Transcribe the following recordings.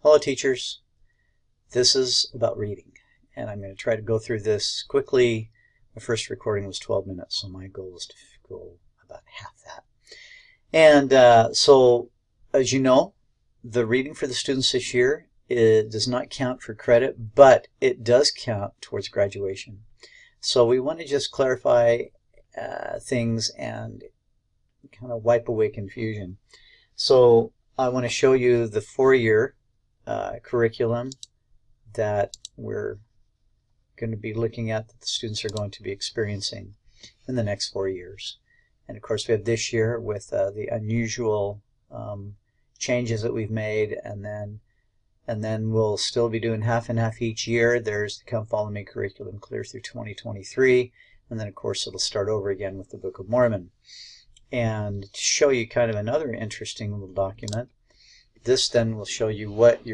Hello teachers, this is about reading, and I'm going to try to go through this quickly. My first recording was 12 minutes, so my goal is to go about half that. And so, as you know, the reading for the students this year, it does not count for credit, but it does count towards graduation. So we want to just clarify things and kind of wipe away confusion. So I want to show you the 4-year curriculum that we're going to be looking at, that the students are going to be experiencing in the next 4 years. And of course we have this year with the unusual changes that we've made, and then we'll still be doing half and half each year. There's the Come Follow Me curriculum clear through 2023, and then of course it'll start over again with the Book of Mormon. And to show you kind of another interesting little document, this then will show you what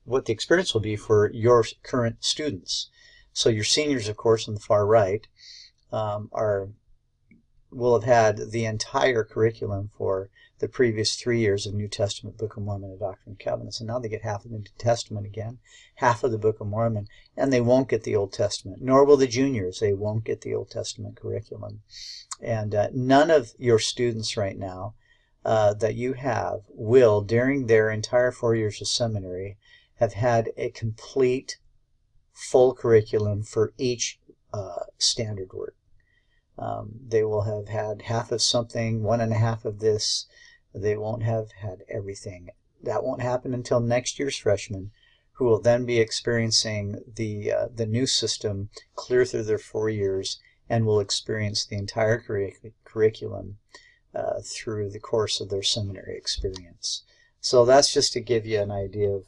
what the experience will be for your current students. So your seniors, of course, on the far right, will have had the entire curriculum for the previous 3 years of New Testament, Book of Mormon, and Doctrine and Covenants. And now they get half of the New Testament again, half of the Book of Mormon, and they won't get the Old Testament. Nor will the juniors. They won't get the Old Testament curriculum. And none of your students right now that you have will, during their entire 4 years of seminary, have had a complete, full curriculum for each standard work. They will have had half of something, 1.5 of this. They won't have had everything. That won't happen until next year's freshmen, who will then be experiencing the new system clear through their 4 years, and will experience the entire curriculum through the course of their seminary experience. So that's just to give you an idea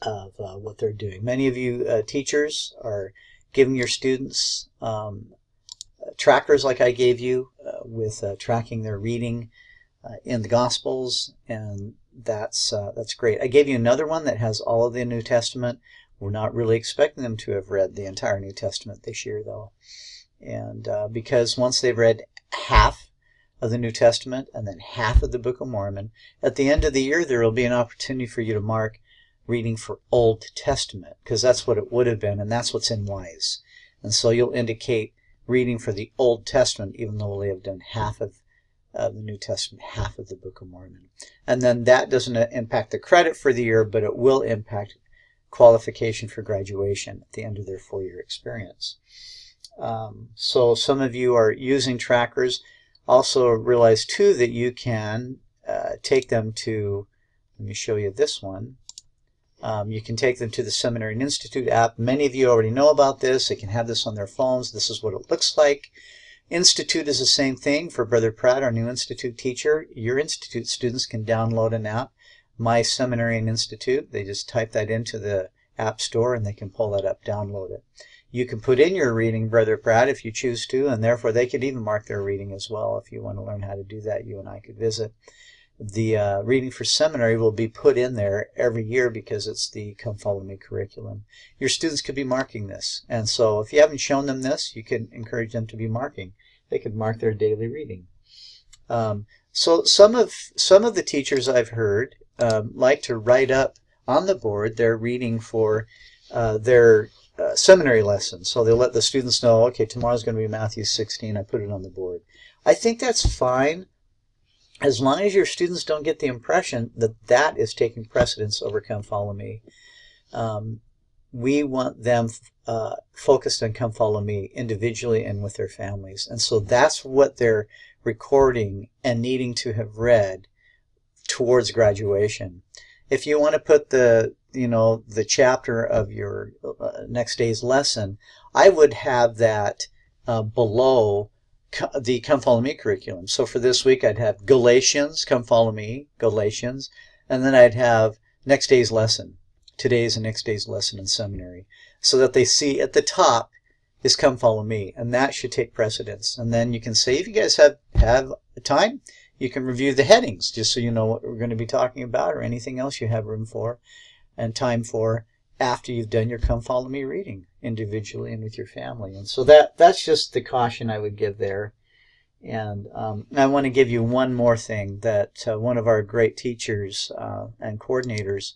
of what they're doing. Many of you teachers are giving your students trackers like I gave you with tracking their reading in the Gospels, and that's great. I gave you another one that has all of the New Testament. We're not really expecting them to have read the entire New Testament this year, though. And because once they've read half of the New Testament and then half of the Book of Mormon, at the end of the year there will be an opportunity for you to mark reading for Old Testament, because that's what it would have been, and that's what's in WISE. And so you'll indicate reading for the Old Testament, even though they have done half of the New Testament, half of the Book of Mormon. And then that doesn't impact the credit for the year, but it will impact qualification for graduation at the end of their 4-year experience. So some of you are using trackers. Also realize too that you can take them to, let me show you this one. You can take them to the Seminary and Institute app. Many of you already know about this. They can have this on their phones. This is what it looks like. Institute is the same thing for Brother Pratt, our new Institute teacher. Your Institute students can download an app, My Seminary and Institute. They just type that into the App Store and they can pull that up, download it. You can put in your reading, Brother Pratt, if you choose to, and therefore they could even mark their reading as well. If you want to learn how to do that, you and I could visit. The reading for seminary will be put in there every year because it's the Come Follow Me curriculum. Your students could be marking this, and so if you haven't shown them this, you can encourage them to be marking. They could mark their daily reading. So some of the teachers I've heard like to write up on the board their reading for their seminary lessons. So they'll let the students know, okay, tomorrow's going to be Matthew 16. I put it on the board. I think that's fine, as long as your students don't get the impression that that is taking precedence over Come Follow Me. We want them focused on Come Follow Me individually and with their families. And so that's what they're recording and needing to have read towards graduation. If you want to put the chapter of your next day's lesson, I would have that below the Come Follow Me curriculum. So for this week, I'd have Galatians, Come Follow Me, Galatians, and then I'd have next day's lesson, today's and next day's lesson in seminary, so that they see at the top is Come Follow Me, and that should take precedence. And then you can say, if you guys have time, you can review the headings, just so you know what we're going to be talking about, or anything else you have room for and time for after you've done your Come Follow Me reading individually and with your family. And so that's just the caution I would give there. And I want to give you one more thing that one of our great teachers and coordinators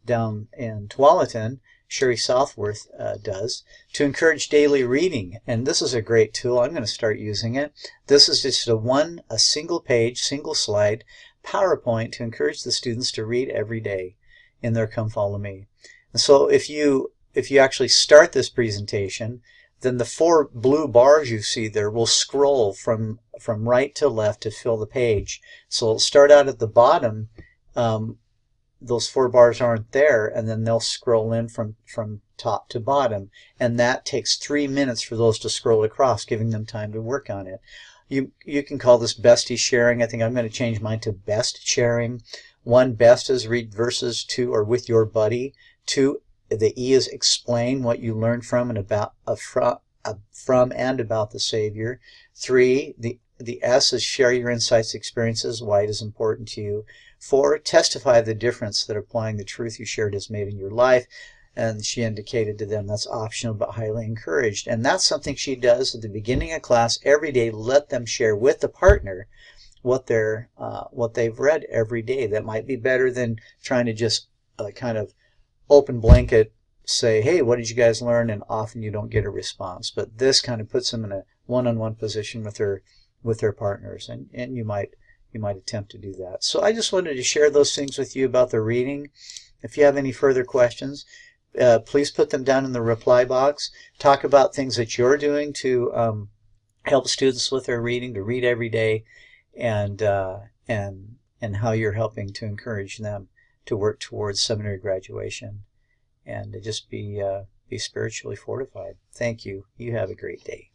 down in Tualatin, Sherry Southworth, does to encourage daily reading. And this is a great tool. I'm going to start using it. This is just a single page, single slide PowerPoint to encourage the students to read every day in their Come Follow Me. And so if you actually start this presentation, then the 4 blue bars you see there will scroll from right to left to fill the page. So it'll start out at the bottom. Those 4 bars aren't there, and then they'll scroll in from top to bottom. And that takes 3 minutes for those to scroll across, giving them time to work on it. You can call this bestie sharing. I think I'm going to change mine to best sharing. 1, best is read verses 2 or with your buddy. 2, the E is explain what you learned from and about and about the Savior. 3, the S is share your insights, experiences, why it is important to you. 4, testify the difference that applying the truth you shared has made in your life. And she indicated to them that's optional but highly encouraged. And that's something she does at the beginning of class every day. Let them share with the partner what they've read every day. That might be better than trying to just kind of open blanket say, hey, what did you guys learn? And often you don't get a response. But this kind of puts them in a one-on-one position with their partners, and you might attempt to do that. So I just wanted to share those things with you about the reading. If you have any further questions, please put them down in the reply box. Talk about things that you're doing to help students with their reading, to read every day, and how you're helping to encourage them to work towards seminary graduation and to just be spiritually fortified. Thank you. You have a great day.